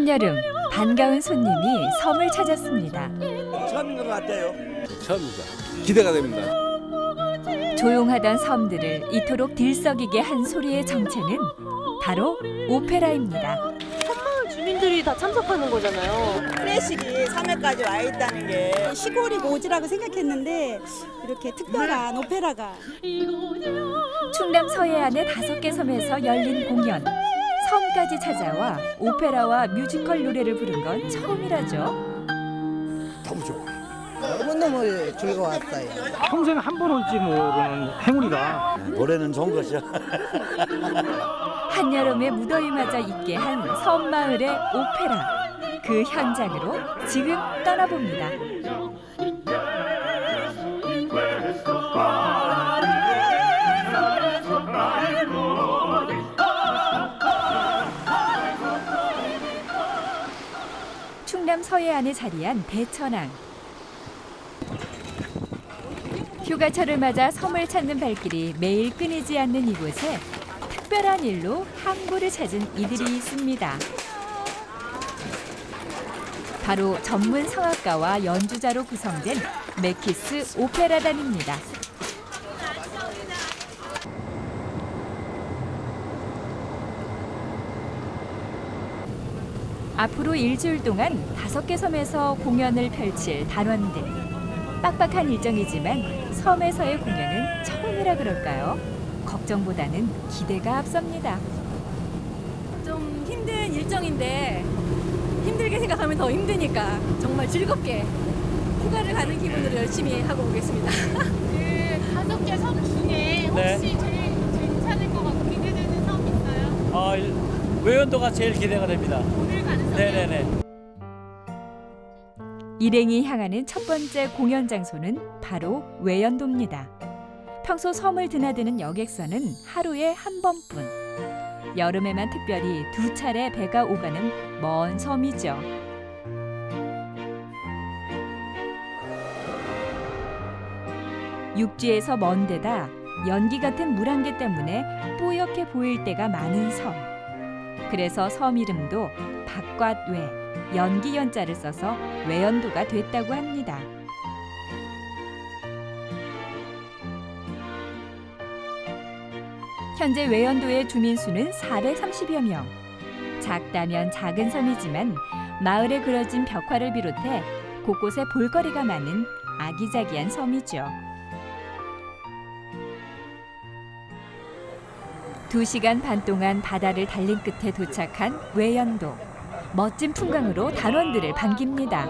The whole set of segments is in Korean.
한여름 반가운 손님이 섬을 찾았습니다. 처음인 것 같아요. 처음이죠. 기대가 됩니다. 조용하던 섬들을 이토록 들썩이게 한 소리의 정체는 바로 오페라입니다. 섬마을 주민들이 다 참석하는 거잖아요. 클래식이 섬에까지 와 있다는 게 시골이고 오지라고 생각했는데 이렇게 특별한 오페라가 충남 서해안의 5개 섬에서 열린 공연. 섬까지 찾아와 오페라와 뮤지컬 노래를 부른 건 처음이라죠. 너무 좋아. 너무너무 즐거웠어요. 평생 한 번 올지 모르는 행운이다. 노래는 좋은 것이야. 한여름의 무더위마저 있게 한 섬마을의 오페라. 그 현장으로 지금 떠나봅니다. 충남 서해안에 자리한 대천항. 휴가철을 맞아 섬을 찾는 발길이 매일 끊이지 않는 이곳에 특별한 일로 항구를 찾은 이들이 있습니다. 바로 전문 성악가와 연주자로 구성된 메키스 오페라단입니다. 앞으로 일주일 동안 5개 섬에서 공연을 펼칠 단원들. 빡빡한 일정이지만 섬에서의 공연은 처음이라 그럴까요? 걱정보다는 기대가 앞섭니다. 좀 힘든 일정인데 힘들게 생각하면 더 힘드니까 정말 즐겁게 휴가를 가는 기분으로 열심히 하고 오겠습니다. 그 5개 섬 중에 혹시 제일 괜찮을 것 같고 기대되는 섬 있어요? 외연도가 제일 기대가 됩니다. 오늘 가는 섬? 네네네. 일행이 향하는 첫 번째 공연 장소는 바로 외연도입니다. 평소 섬을 드나드는 여객선은 하루에 한 번뿐. 여름에만 특별히 2차례 배가 오가는 먼 섬이죠. 육지에서 먼 데다 연기 같은 물안개 때문에 뿌옇게 보일 때가 많은 섬. 그래서 섬 이름도 바깥외, 연기 연자를 써서 외연도가 됐다고 합니다. 현재 외연도의 주민 수는 430여 명. 작다면 작은 섬이지만 마을에 그려진 벽화를 비롯해 곳곳에 볼거리가 많은 아기자기한 섬이죠. 2시간 반 동안 바다를 달린 끝에 도착한 외연도. 멋진 풍광으로 단원들을 반깁니다.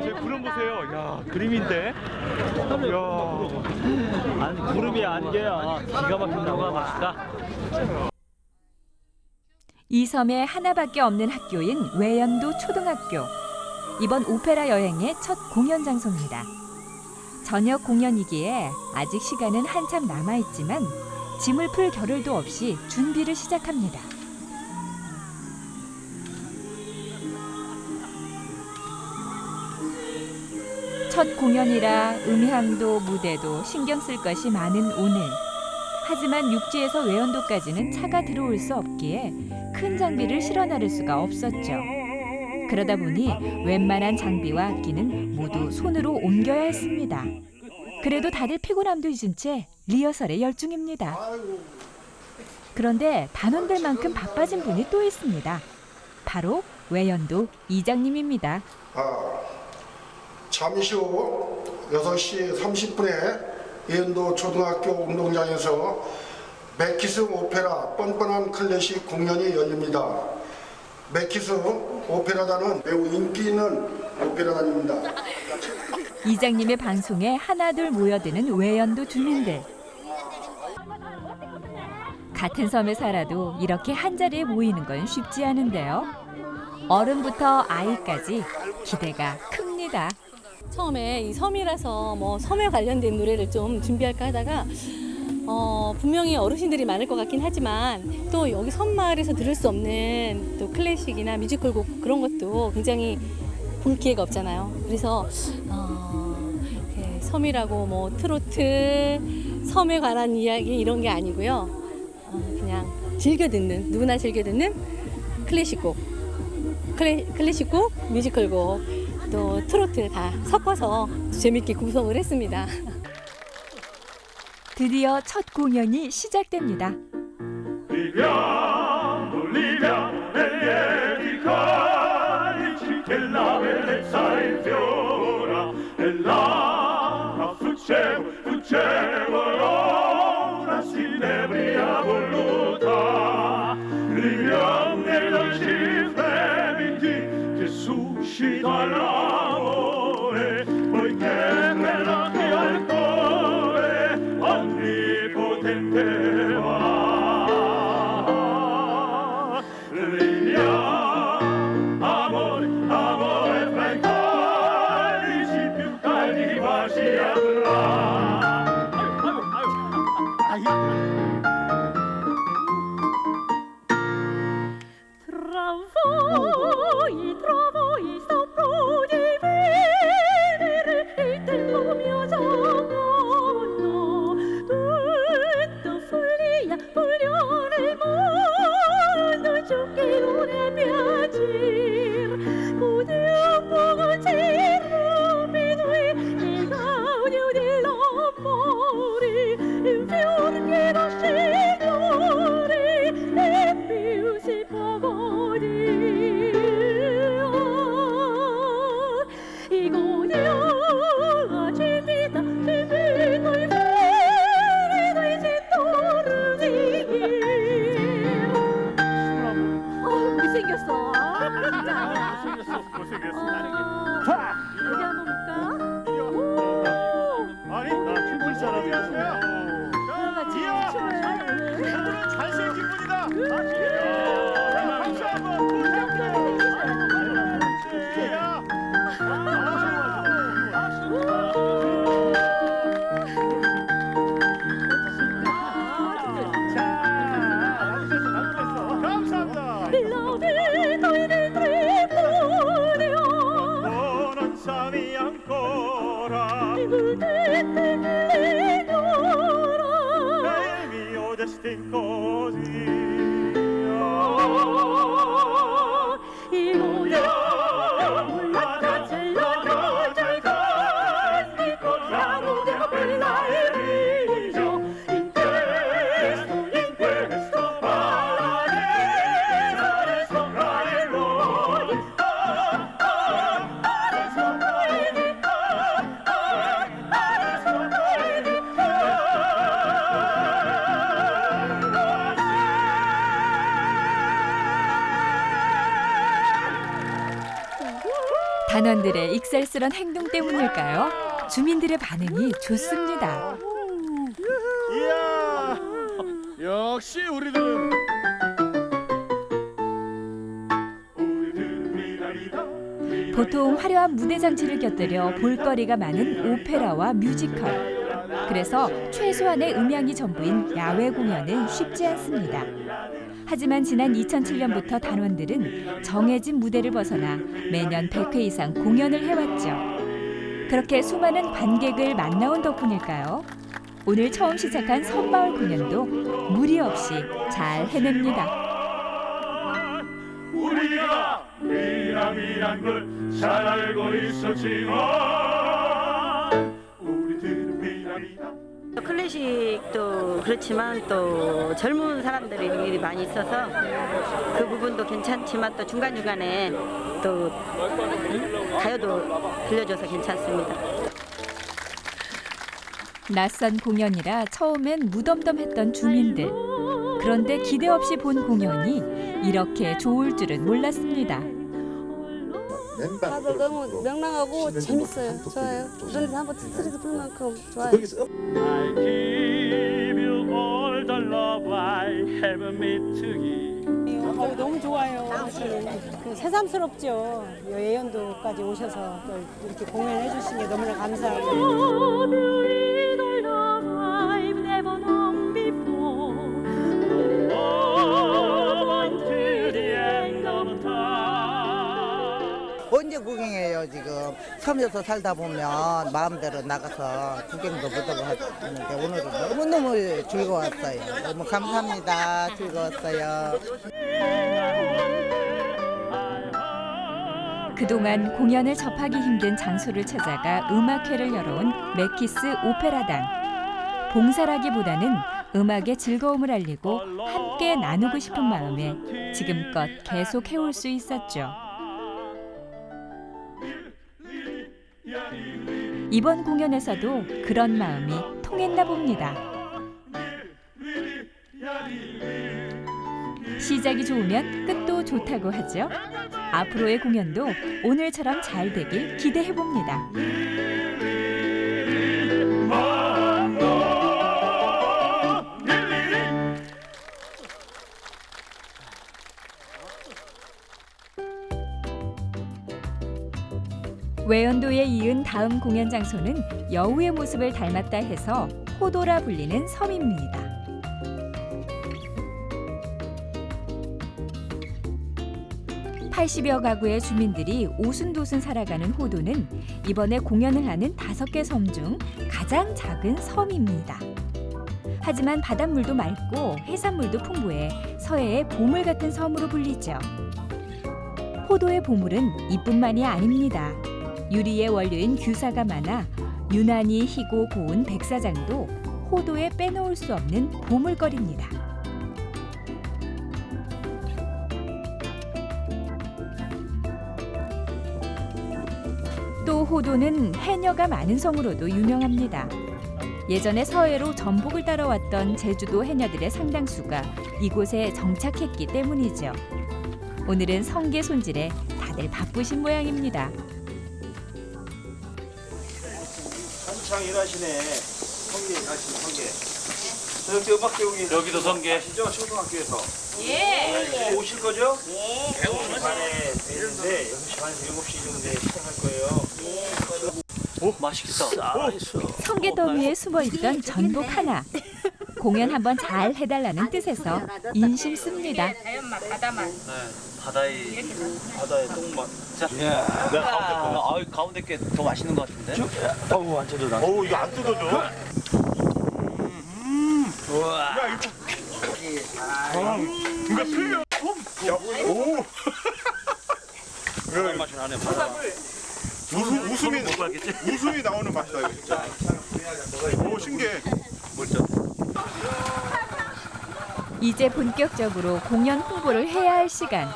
제 구름 보세요. 야, 그림인데. 야, 아니 구름이 안개야. 기가 막힌다고 맛있다. 이 섬에 하나밖에 없는 학교인 외연도 초등학교. 이번 오페라 여행의 첫 공연 장소입니다. 저녁 공연이기에 아직 시간은 한참 남아있지만 짐을 풀 겨를도 없이 준비를 시작합니다. 첫 공연이라 음향도 무대도 신경 쓸 것이 많은 오늘. 하지만 육지에서 외연도까지는 차가 들어올 수 없기에 큰 장비를 실어 나를 수가 없었죠. 그러다 보니 웬만한 장비와 악기는 모두 손으로 옮겨야 했습니다. 그래도 다들 피곤함도 잊은 채 리허설에 열중입니다. 그런데 단원들만큼 바빠진 분이 또 있습니다. 바로 외연도 이장님입니다. 잠시 후 6시 30분에 외연도 초등학교 운동장에서 메키스 오페라 뻔뻔한 클래식 공연이 열립니다. 메키스 오페라단은 매우 인기 있는 오페라단입니다. 이장님의 방송에 하나둘 모여드는 외연도 주민들. 같은 섬에 살아도 이렇게 한자리에 모이는 건 쉽지 않은데요. 어른부터 아이까지 기대가 큽니다. 처음에 이 섬이라서 뭐 섬에 관련된 노래를 좀 준비할까 하다가 분명히 어르신들이 많을 것 같긴 하지만 또 여기 섬마을에서 들을 수 없는 또 클래식이나 뮤지컬 곡 그런 것도 굉장히 볼 기회가 없잖아요. 그래서 섬이라고 뭐 트로트, 섬에 관한 이야기 이런 게 아니고요. 그냥 즐겨 듣는, 누구나 즐겨 듣는 클래식 곡 클래식곡, 뮤지컬곡, 또 트로트 다 섞어서 재밌게 구성을 했습니다. 드디어 첫 공연이 시작됩니다. 단원들의 익살스런 행동 때문일까요? 주민들의 반응이 좋습니다. 이야, 역시 우리들은 보통 화려한 무대 장치를 곁들여 볼거리가 많은 오페라와 뮤지컬. 그래서 최소한의 음향이 전부인 야외 공연은 쉽지 않습니다. 하지만 지난 2007년부터 단원들은 정해진 무대를 벗어나 매년 100회 이상 공연을 해왔죠. 그렇게 수많은 관객을 만나온 덕분일까요? 오늘 처음 시작한 섬마을 공연도 무리 없이 잘 해냅니다. 우리가 미남이란 걸 잘 알고 있었지만 우리들은 미남이다. 클래식도 그렇지만 또 젊은 사람들이 많이 있어서 그 부분도 괜찮지만 또 중간중간에 또 가요도 들려줘서 괜찮습니다. 낯선 공연이라 처음엔 무덤덤했던 주민들. 그런데 기대 없이 본 공연이 이렇게 좋을 줄은 몰랐습니다. 다들 너무 명랑하고 재밌어요. 좋아요. 그런 데서 한번 스트레스 풀 만큼 좋아요. I give you all the love I have meant to give. 너무 좋아요. 새삼스럽죠. 예연도까지 오셔서 또 이렇게 공연해 주신 게 너무나 감사하고. 언제 구경해요 지금. 섬에서 살다 보면 마음대로 나가서 구경도 못하고 하는데 오늘은 너무너무 즐거웠어요. 너무 감사합니다. 즐거웠어요. 그동안 공연을 접하기 힘든 장소를 찾아가 음악회를 열어온 맥키스 오페라단. 봉사라기보다는 음악의 즐거움을 알리고 함께 나누고 싶은 마음에 지금껏 계속 해올 수 있었죠. 이번 공연에서도 그런 마음이 통했나 봅니다. 시작이 좋으면 끝도 좋다고 하죠. 앞으로의 공연도 오늘처럼 잘 되길 기대해 봅니다. 외연도에 이은 다음 공연 장소는 여우의 모습을 닮았다 해서 호도라 불리는 섬입니다. (80여) 가구의 주민들이 오순도순 살아가는 호도는 이번에 공연을 하는 5개 섬 중 가장 작은 섬입니다. 하지만 바닷물도 맑고 해산물도 풍부해 서해의 보물 같은 섬으로 불리죠. 호도의 보물은 이뿐만이 아닙니다. 유리의 원료인 규사가 많아 유난히 희고 고운 백사장도 호도에 빼놓을 수 없는 보물거리입니다. 또 호도는 해녀가 많은 섬으로도 유명합니다. 예전에 서해로 전복을 따라왔던 제주도 해녀들의 상당수가 이곳에 정착했기 때문이죠. 오늘은 성게 손질에 다들 바쁘신 모양입니다. 한창 일하시네. 성게 일하시네, 성게. 저녁 때 음악 배우기 여기도 성게. 아시죠? 초등학교에서. 예. 오실 거죠? 예. 6시 반에 되는데 6시 반에서 7시 정도에 시작할 거예요. 오, 맛있겠다. 성게 더미에 숨어 있던 전복 하나. 공연 한번 잘 해달라는 뜻에서 인심 씁니다. 자연맛, 바다맛. 네, 바다의 똥맛. 자, 야. 내가 가운데 보면 가운데 게 더 맛있는 것 같은데? 어우, 안 뜯어져. 어우, 이거 안 뜯어져. 우와. 야, 이거. 이거 틀려. 오. 그런 맛이 나네. 웃음이 나오는 맛이다, 이거 진짜. 오, 신기해. 이제 본격적으로 공연 홍보를 해야 할 시간.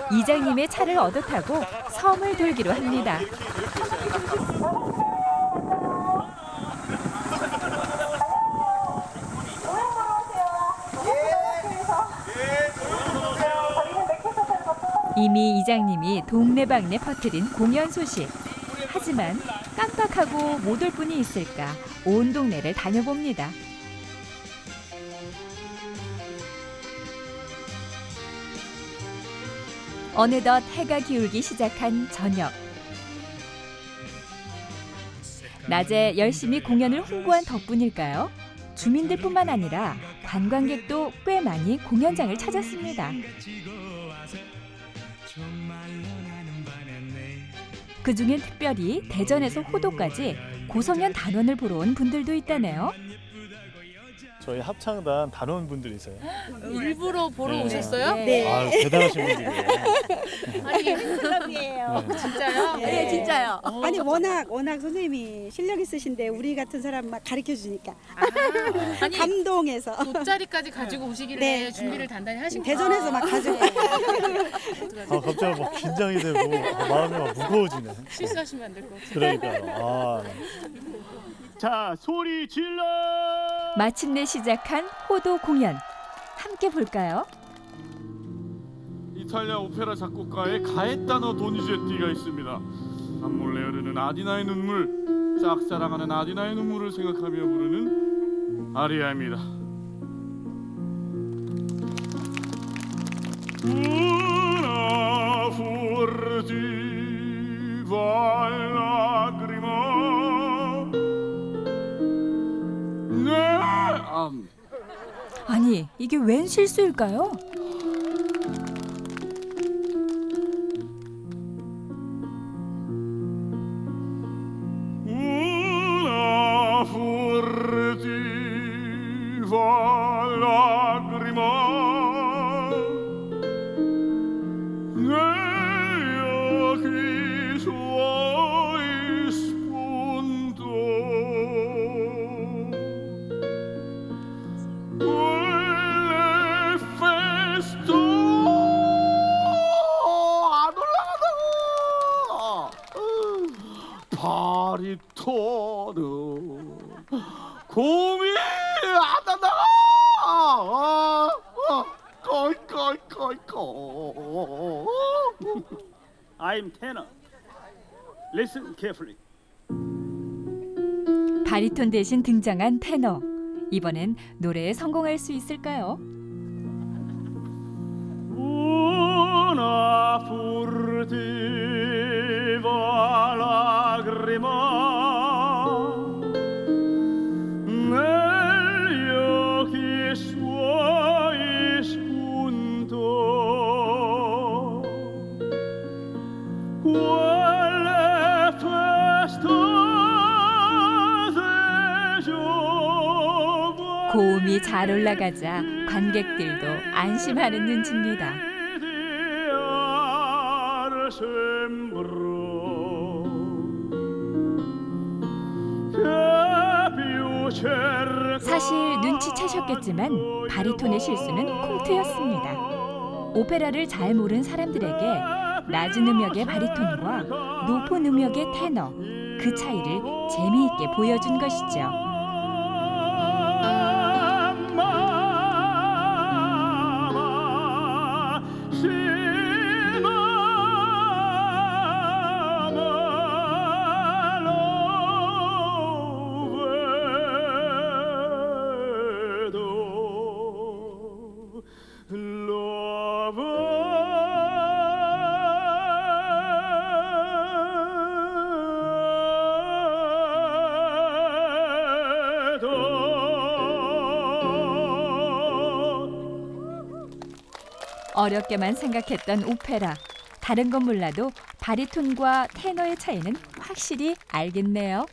이장님의 차를 얻어 타고 섬을 돌기로 합니다. 이미 이장님이 동네방네 퍼뜨린 공연 소식. 하지만 깜빡하고 못 올 분이 있을까 온 동네를 다녀봅니다. 어느덧 해가 기울기 시작한 저녁. 낮에 열심히 공연을 홍보한 덕분일까요? 주민들뿐만 아니라 관광객도 꽤 많이 공연장을 찾았습니다. 그중엔 특별히 대전에서 호도까지 고성현 단원을 보러 온 분들도 있다네요. 저희 합창단 단원분들이세요. 일부러 보러 오셨어요? 네. 아, 대단하신 분들이에요. 아니, 클럽이에요. 진짜요? 네, 진짜요. 아니 워낙 선생님이 실력 있으신데 우리 같은 사람 막 가르쳐 주니까 아니, 감동해서 돗자리까지 가지고 오시길래 네. 준비를 단단히 하신 대전에서 막 가지고 아, 갑자기 막 긴장이 되고 마음이 막 무거워지네. 실수하시면 안 될 것 같아요. 그러니까요. 아, 네. 자, 소리 질러! 마침내 시작한 호도 공연. 함께 볼까요? 이탈리아 오페라 작곡가의 가에타노 도니제티가 있습니다. 남몰래 흐르는 아디나의 눈물, 짝사랑하는 아디나의 눈물을 생각하며 부르는 아리아입니다. Una furtiva lacrima. 네. 아니, 이게 웬 실수일까요? Una furtiva lacrima negli occhi 곰이 아다다 꼴꼴꼴꼴. I'm tenor. Listen carefully. 바리톤 대신 등장한 테너. 이번엔 노래에 성공할 수 있을까요? Una furtiva lagrima negli occhi suoi spuntò. Quelle festose giovani 고음이 잘 올라가자 관객들도 안심하는 눈치입니다. 사실 눈치채셨겠지만 바리톤의 실수는 콩트였습니다. 오페라를 잘 모르는 사람들에게 낮은 음역의 바리톤과 높은 음역의 테너, 그 차이를 재미있게 보여준 것이죠. 어렵게만 생각했던 오페라. 다른 건 몰라도 바리톤과 테너의 차이는 확실히 알겠네요.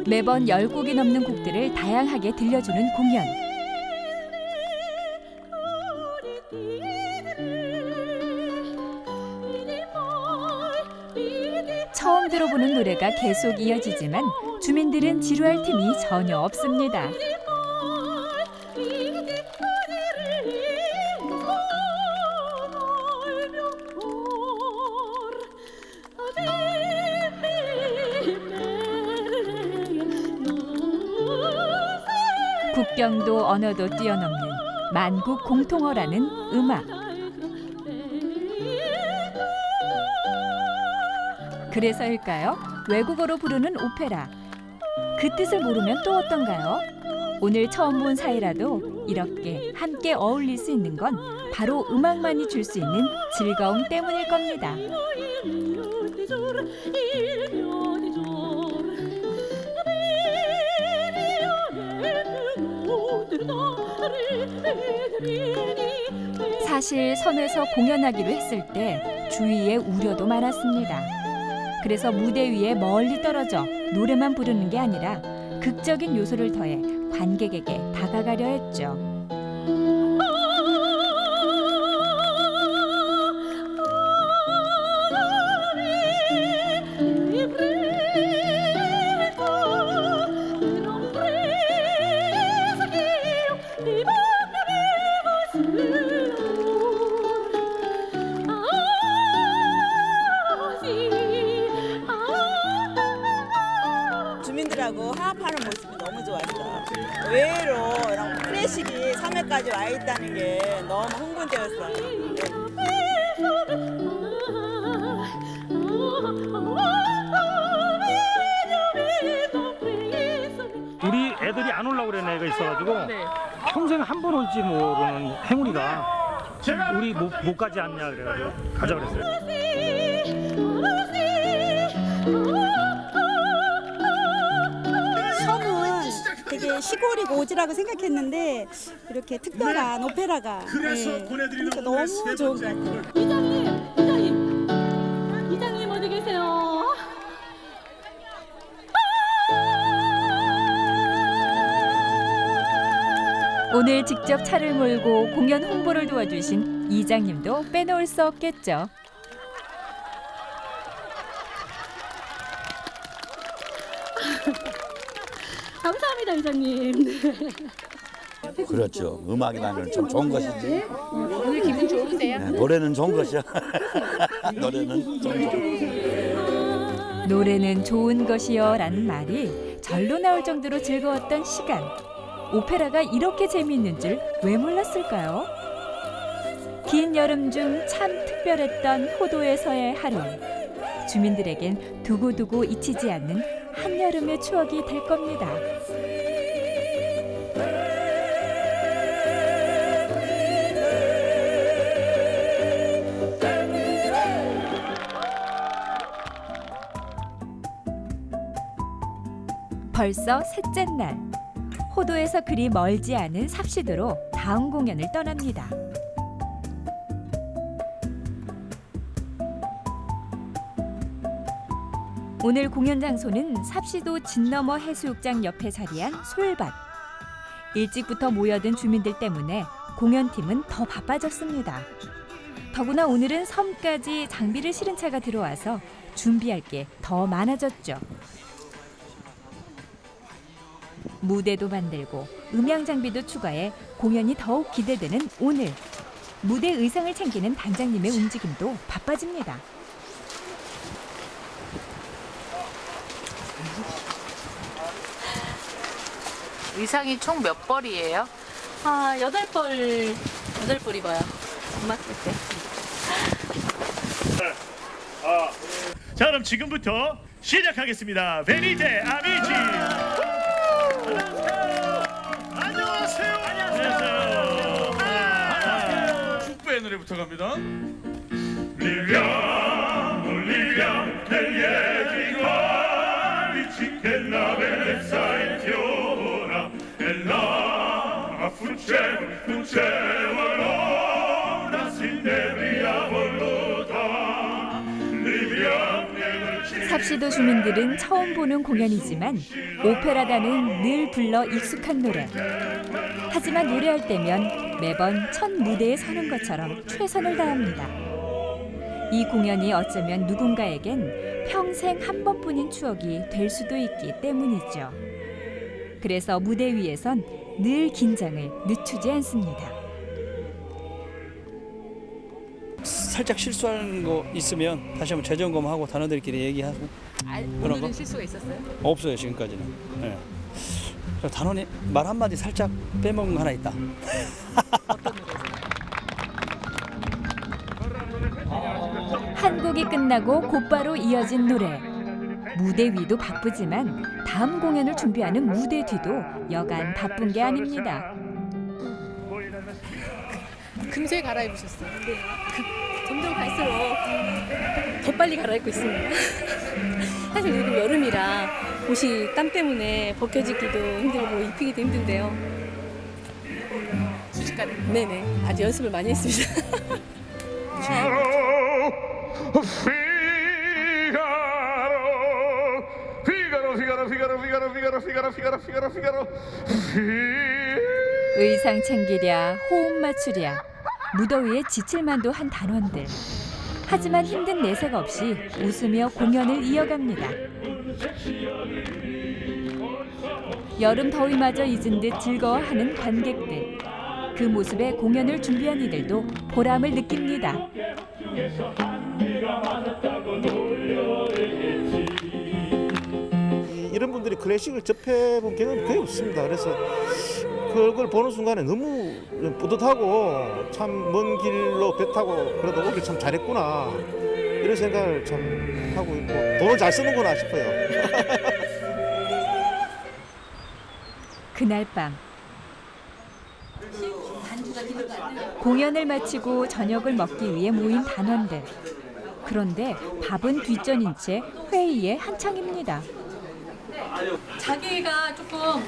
매번 10곡이 넘는 곡들을 다양하게 들려주는 공연. 처음 들어보는 노래가 계속 이어지지만 주민들은 지루할 틈이 전혀 없습니다. 국경도 언어도 뛰어넘는 만국 공통어라는 음악. 그래서일까요? 외국어로 부르는 오페라. 그 뜻을 모르면 또 어떤가요? 오늘 처음 본 사이라도 이렇게 함께 어울릴 수 있는 건 바로 음악만이 줄 수 있는 즐거움 때문일 겁니다. 사실 섬에서 공연하기로 했을 때 주위에 우려도 많았습니다. 그래서 무대 위에 멀리 떨어져 노래만 부르는 게 아니라 극적인 요소를 더해 관객에게 다가가려 했죠. 주민들하고 화합하는 모습이 너무 좋았어요. 의외로 이런 클래식이 섬에까지 와 있다는 게 너무 흥분되었어요. 우리 애들이 안 올라오고 그런 애가 있어가지고 평생 한 번 올지 모르는 행운이가 우리 못 가지 않냐 그래가지고 가자 그랬어요. 섬은 되게 시골이고 오지라고 생각했는데 이렇게 특별한 오페라가 그러니까 너무 좋은 것 같아요. 이장님 어디 계세요? 오늘 직접 차를 몰고 공연 홍보를 도와주신 이장님도 빼놓을 수 없겠죠. 감사합니다, 이장님. 그렇죠. 음악이라는 건 참 좋은 것이지. 오늘 기분 좋으세요? 네, 노래는 좋은 것이야. 노래는 좋은 것. 노래는 좋은 것이여라는 말이 절로 나올 정도로 즐거웠던 시간. 오페라가 이렇게 재미있는 줄 왜 몰랐을까요? 긴 여름 중 참 특별했던 호도에서의 하루. 주민들에겐 두고두고 잊히지 않는 한여름의 추억이 될 겁니다. 벌써 셋째 날. 호도에서 그리 멀지 않은 삽시도로 다음 공연을 떠납니다. 오늘 공연 장소는 삽시도 진너머 해수욕장 옆에 자리한 솔밭. 일찍부터 모여든 주민들 때문에 공연팀은 더 바빠졌습니다. 더구나 오늘은 섬까지 장비를 실은 차가 들어와서 준비할 게 더 많아졌죠. 무대도 만들고 음향 장비도 추가해 공연이 더욱 기대되는 오늘. 무대 의상을 챙기는 단장님의 움직임도 바빠집니다. 의상이 총 몇 벌이에요? 아, 8벌 입어요. 음악 때. 자, 그럼 지금부터 시작하겠습니다. 베니테 아미지. 안녕하세요. 안녕하세요. 축배의 노래부터 갑니다. 삽시도 주민들은 처음 보는 공연이지만 오페라단은 늘 불러 익숙한 노래. 하지만 노래할 때면 매번 첫 무대에 서는 것처럼 최선을 다합니다. 이 공연이 어쩌면 누군가에겐 평생 한 번뿐인 추억이 될 수도 있기 때문이죠. 그래서 무대 위에선 늘 긴장을 늦추지 않습니다. 살짝 실수하는 거 있으면 다시 한번 재점검하고 단원들끼리 얘기하고 그런 거 오늘은 실수가 있었어요? 없어요 지금까지는. 네. 단원이 말 한마디 살짝 빼먹은 거 하나 있다. 한 곡이 끝나고 곧바로 이어진 노래. 무대 위도 바쁘지만 다음 공연을 준비하는 무대 뒤도 여간 바쁜 게 아닙니다. 금세 갈아입으셨어요. 네. 점점 갈수록 더 빨리 갈아입고 있습니다. 사실 요즘 여름이라 옷이 땀 때문에 벗겨지기도 힘들고 입히기도 힘든데요. 순식간에? 네네. 아주 연습을 많이 했습니다. 의상 챙기랴, 호흡 맞추랴, 무더위에 지칠만도 한 단원들. 하지만 힘든 내색 없이 웃으며 공연을 이어갑니다. 여름 더위마저 잊은 듯 즐거워하는 관객들. 그 모습에 공연을 준비한 이들도 보람을 느낍니다. 이런 분들이 클래식을 접해본 경험이 거의 없습니다. 그래서 그걸 보는 순간에 너무 뿌듯하고 참 먼 길로 배 타고 그래도 오길 참 잘했구나 이런 생각을 참 하고 있고 돈을 잘 쓰는구나 싶어요. 그날 밤 공연을 마치고 저녁을 먹기 위해 모인 단원들. 그런데 밥은 뒷전인 채 회의에 한창입니다. 자기가 조금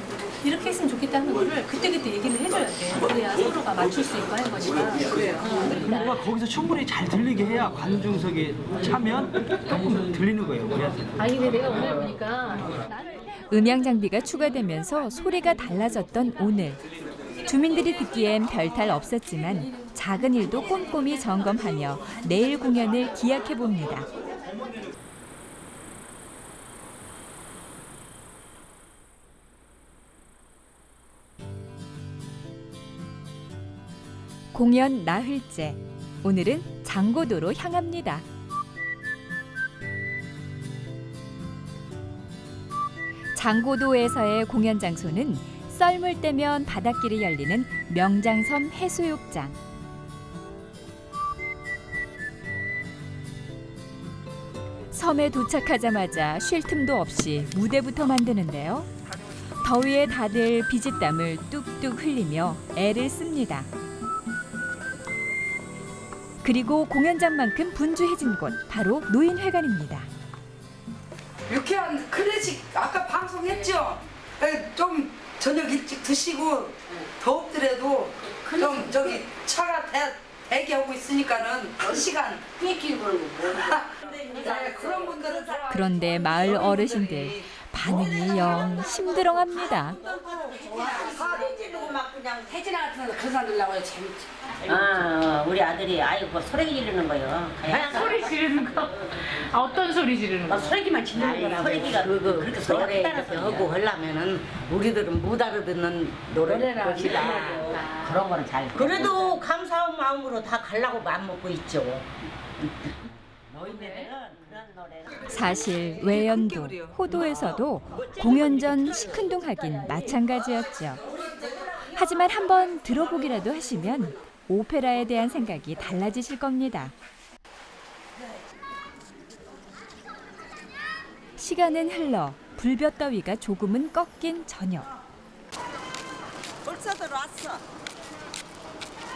이렇게 했으면 좋겠다는 거를 그때그때 얘기를 해줘야 돼. 그래야 서로가 맞출 수 있고 하는 거니까. 뭔가 거기서 충분히 잘 들리게 해야 관중석에 차면 들리는 거예요. 우리한테. 아니 근데 내가 오늘 보니까 음향 장비가 추가되면서 소리가 달라졌던 오늘. 주민들이 듣기엔 별탈 없었지만 작은 일도 꼼꼼히 점검하며 내일 공연을 기약해 봅니다. 공연 나흘째. 오늘은 장고도로 향합니다. 장고도에서의 공연 장소는 썰물 때면 바닷길이 열리는 명장섬 해수욕장. 섬에 도착하자마자 쉴 틈도 없이 무대부터 만드는데요. 더위에 다들 비지땀을 뚝뚝 흘리며 애를 씁니다. 그리고 공연장만큼 분주해진 곳, 바로 노인회관입니다. 유쾌한 클래식 아까 방송했죠? 좀 저녁 일찍 드시고 더웠더라도 좀 저기 차가 대기하고 있으니까는 시간 뺏기고 그런 분들은 그런데 마을 어르신들 반응이 영 심드렁합니다. 소리 지르고 막 그냥 태진 같은 그 사람들 나와요. 재밌지. 우리 아들이 아이고 소리 지르는 거요. 소리 지르는 거? 어떤 소리 지르는 거? 소리기만 지르는 거라. 소리기가 그렇게 소리가 크다라서 하고 하려면은 우리들은 못 알아듣는 노래라시다. 그런 거는 잘. 그래도 감사한 마음으로 다 가려고 마음 먹고 있죠. 사실 외연도, 호도에서도 공연 전 시큰둥하긴 마찬가지였죠. 하지만 한번 들어보기라도 하시면 오페라에 대한 생각이 달라지실 겁니다. 시간은 흘러 불볕더위가 조금은 꺾인 저녁. 벌써 들어왔어.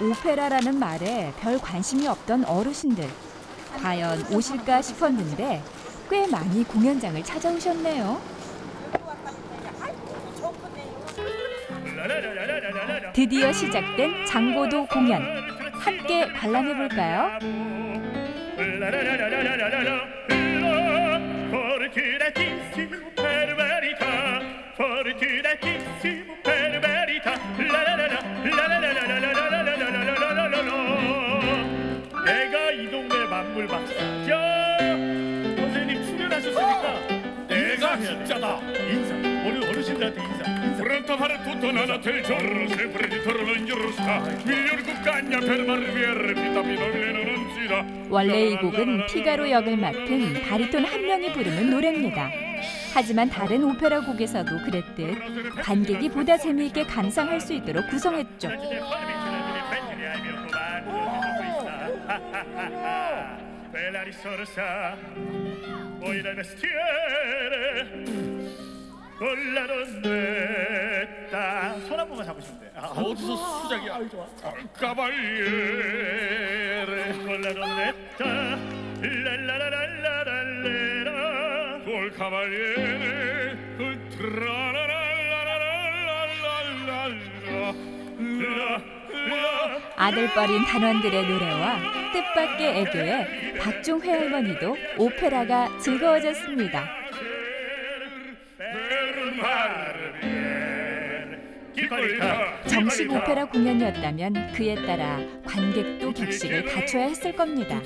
오페라라는 말에 별 관심이 없던 어르신들. 과연 오실까 싶었는데 꽤 많이 공연장을 찾아오셨네요. 드디어 시작된 장고도 공연. 함께 관람해볼까요? 내가 이 동네 만물 박사죠. 선생님 출연하셨으니까 내가 진짜다. 인사. 우리 어르신들한테 인사. Pronto fare tutto nella del giorno, sempre di torno in giusta. Miglior cuccagna per marviere, vitamina non si da. 원래 이 곡은 피가로 역을 맡은 바리톤 한 명이 부르는 노래입니다. 하지만 다른 오페라 곡에서도 그랬듯 관객이 보다 재미있게 감상할 수 있도록 구성했죠. Bella risorsa, poi dal mestiere con la donnetta. 손 한 번만 잡고 싶은데. 어디서 수작이야? 아이 좋아. Cavaliere con la donnetta, la la la la la la la, col cavaliere, col tra la la la la la la la. 아들뻘인 단원들의 노래와 뜻밖의 애교에 박종 회할머니도 오페라가 즐거워졌습니다. 정식 오페라 공연이었다면 그에 따라 관객도 격식을 갖춰야 했을 겁니다.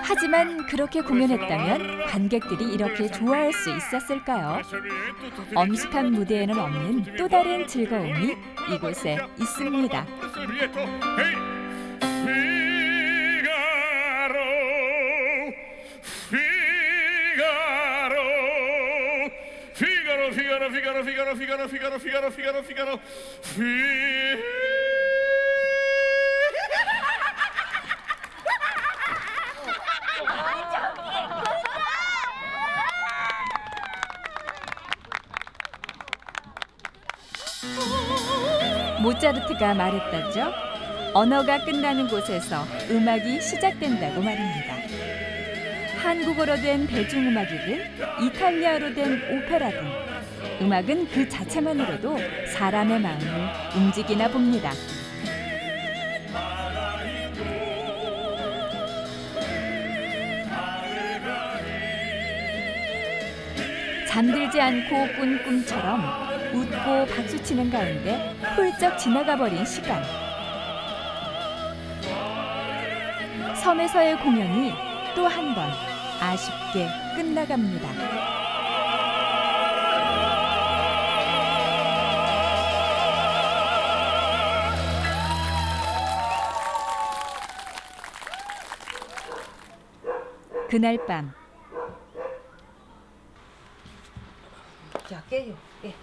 하지만 그렇게 공연했다면 관객들이 이렇게 좋아할 수 있었을까요? 엄숙한 무대에는 없는 또 다른 즐거움이 이곳에 있습니다. 모차르트가 말했다죠. 언어가 끝나는 곳에서 음악이 시작된다고 말입니다. 한국어로 된 대중음악이든 이탈리아로 된 오페라든 음악은 그 자체만으로도 사람의 마음을 움직이나 봅니다. 잠들지 않고 꾼 꿈처럼 웃고 박수치는 가운데 훌쩍 지나가버린 시간. 섬에서의 공연이 또 한 번 아쉽게 끝나갑니다. 그날 밤 자, 깨요. 깨.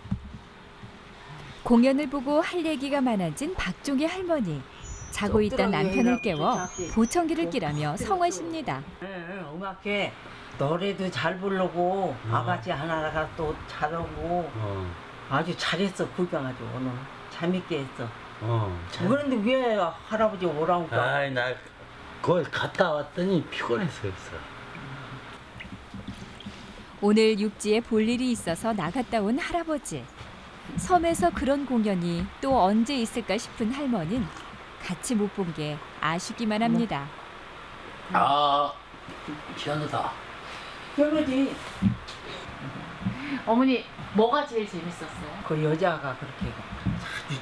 공연을 보고 할 얘기가 많아진 박종희 할머니. 자고 있던 남편을 깨워 보청기를 끼라며 성화십니다. 음악회 노래도 잘 부르고 아가씨 하나가 또 잘하고 아주 잘했어. 구경하죠. 오늘 재밌게 했어. 그런데 왜 할아버지 오라고? 아이 나 거기 갔다 왔더니 피곤해서 그랬어. 오늘 육지에 볼 일이 있어서 나갔다 온 할아버지. 섬에서 그런 공연이 또 언제 있을까 싶은 할머니는 같이 못 본 게 아쉽기만 합니다. 아 희한하다. 그러지. 어머니 뭐가 제일 재밌었어요? 그 여자가 그렇게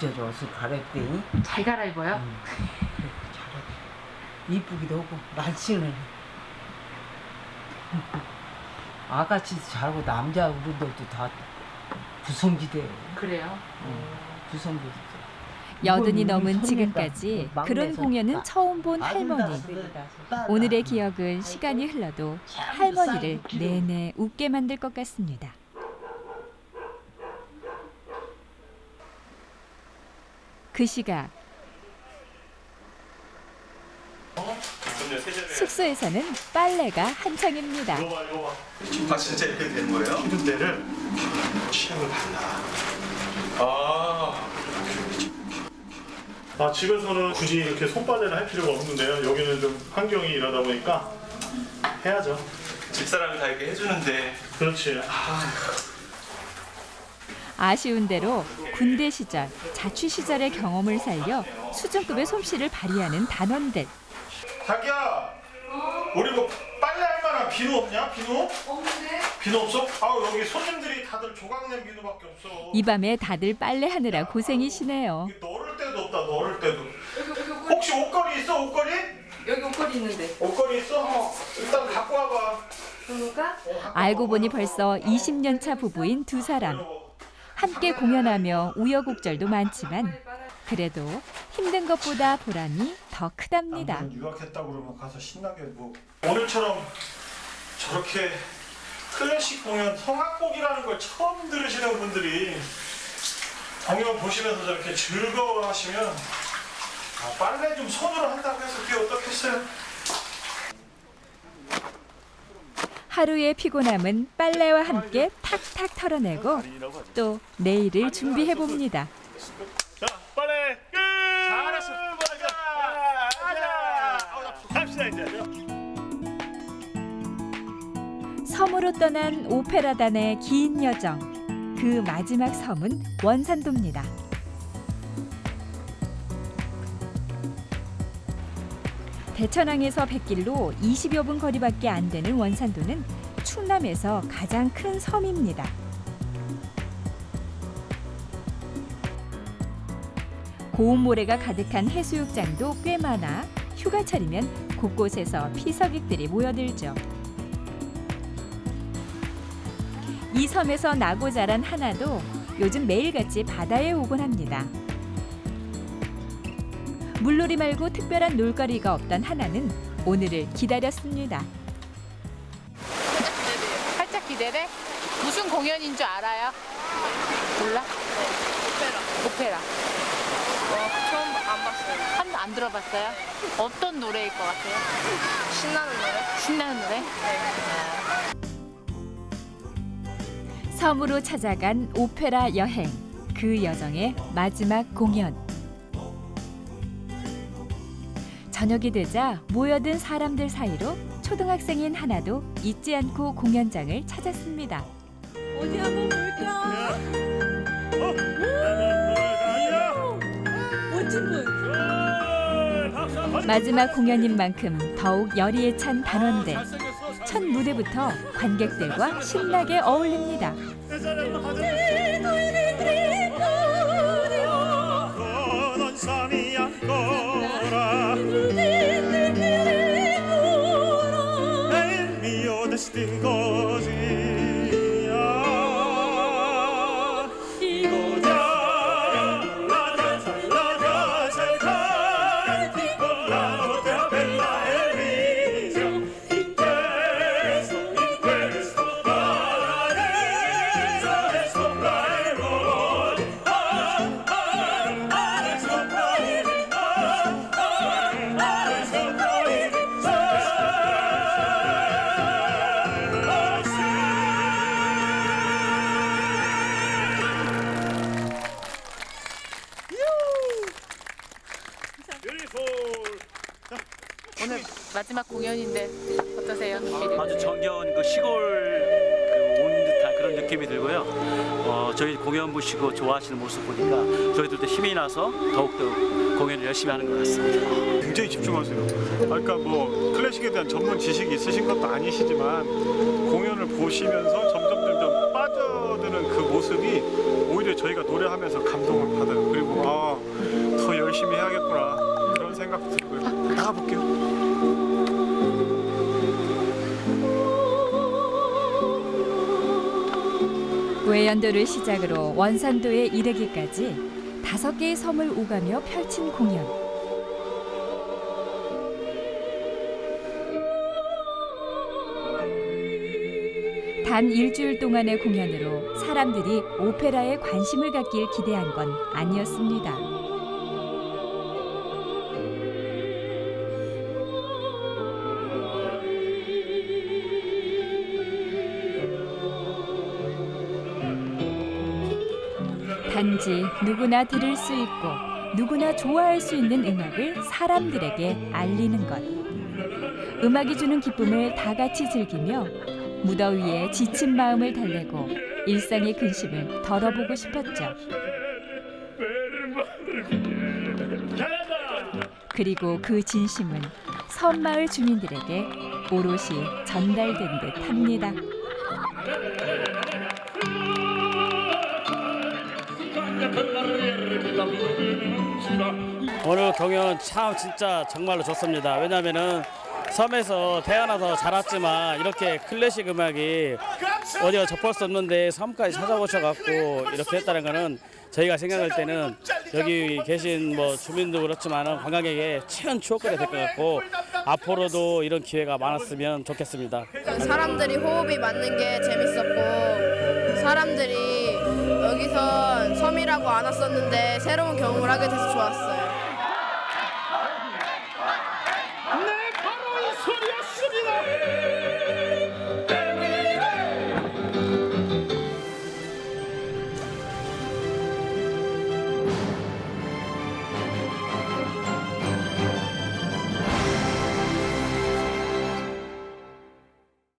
아주 옷을 갈아입더니 잘 갈아입어요? 이쁘기도 하고 날씬해. 아가씨도 잘하고 남자 어른들도 다 구성지대예요. 그래요? 구성지대. 여든이 넘은 지금까지 그런 공연은 처음 본 할머니. 오늘의 기억은 시간이 흘러도 할머니를 내내 웃게 만들 것 같습니다. 그 시각 숙소에서는 빨래가 한창입니다. 아 진짜 이렇게 된 거예요? 기름때를 취향을 발라. 아 집에서는 굳이 이렇게 손빨래를 할 필요가 없는데요. 여기는 좀 환경이 이러다 보니까 해야죠. 집사람이 다 이렇게 해주는데. 그렇지. 아쉬운 대로 군대 시절, 자취 시절의 경험을 살려 수준급의 솜씨를 발휘하는 단원들. 자기야, 우리 뭐 빨래할 만한 비누 없냐? 비누? 없는데? 비누 없어? 아우 여기 손님들이 다들 조각낸 비누밖에 없어. 이 밤에 다들 빨래하느라 고생이시네요. 넣을 데도 없다. 넣을 데도. 혹시 옷걸이 있어? 옷걸이? 여기 옷걸이 있는데. 옷걸이 있어? 일단 갖고 와봐. 그럴까? 알고 보니 벌써 20년 차 부부인 두 사람. 함께 공연하며 우여곡절도 많지만 그래도 힘든 것보다 보람이 더 크답니다. 유학했다 그러면 가서 신나게 뭐 오늘처럼 저렇게 클래식 공연 성악곡이라는 걸 처음 들으시는 분들이 공연 보시면서 저렇게 즐거워하시면 빨래 좀 손으로 한다고 해서 그게 어떻겠어요? 하루의 피곤함은 빨래와 함께 탁탁 털어내고 또 내일을 준비해 봅니다. 자, 빨래 끝. 잘했어. 갑시다 이제. 섬으로 떠난 오페라단의 긴 여정. 그 마지막 섬은 원산도입니다. 대천항에서 뱃길로 20여 분 거리밖에 안 되는 원산도는 충남에서 가장 큰 섬입니다. 고운 모래가 가득한 해수욕장도 꽤 많아 휴가철이면 곳곳에서 피서객들이 모여들죠. 이 섬에서 나고 자란 하나도 요즘 매일같이 바다에 오곤 합니다. 물놀이 말고 특별한 놀거리가 없던 하나는 오늘을 기다렸습니다. 살짝 기대돼? 무슨 공연인 줄 알아요? 몰라? 오페라. 처음 안 봤어요. 한 번도 안 들어봤어요? 어떤 노래일 것 같아요? 신나는 노래? 신나는 노래? 섬으로 찾아간 오페라 여행. 그 여정의 마지막 공연. 저녁이 되자 모여든 사람들 사이로 초등학생인 하나도 잊지 않고 공연장을 찾았습니다. 어디 한번 볼까? 멋진 분. 마지막 공연인 만큼 더욱 열의에 찬 단원들. 첫 무대부터 관객들과 신나게 어울립니다. 오늘 마지막 공연인데 어떠세요? 느낌이? 아주 정겨운 그 시골 온 듯한 그런 느낌이 들고요. 저희 공연 보시고 좋아하시는 모습 보니까 저희들도 힘이 나서 더욱더 공연을 열심히 하는 것 같습니다. 굉장히 집중하세요. 그러니까 뭐 클래식에 대한 전문 지식이 있으신 것도 아니시지만 공연을 보시면서 점점 빠져드는 그 모습이 오히려 저희가 노래하면서 감동을 받아요. 그리고 더 열심히 해야겠구나 그런 생각도 들고요. 나가볼게요. 외연도를 시작으로 원산도에 이르기까지 5개의 섬을 오가며 펼친 공연. 단 일주일 동안의 공연으로 사람들이 오페라에 관심을 갖길 기대한 건 아니었습니다. 단지 누구나 들을 수 있고 누구나 좋아할 수 있는 음악을 사람들에게 알리는 것. 음악이 주는 기쁨을 다 같이 즐기며 무더위에 지친 마음을 달래고 일상의 근심을 덜어보고 싶었죠. 그리고 그 진심은 섬마을 주민들에게 오롯이 전달된 듯합니다. 오늘 공연 참 진짜 정말로 좋습니다. 왜냐면은 섬에서 태어나서 자랐지만 이렇게 클래식 음악이 어디가 접할 수 없는데 섬까지 찾아오셔갖고 이렇게 했다는 거는 저희가 생각할 때는 여기 계신 뭐 주민도 그렇지만 관광객의 최연 추억거리가 될 것 같고 앞으로도 이런 기회가 많았으면 좋겠습니다. 사람들이 호흡이 맞는 게 재밌었고 사람들이 여기서 섬이라고 안 왔었는데 새로운 경험을 하게 돼서 좋았어요.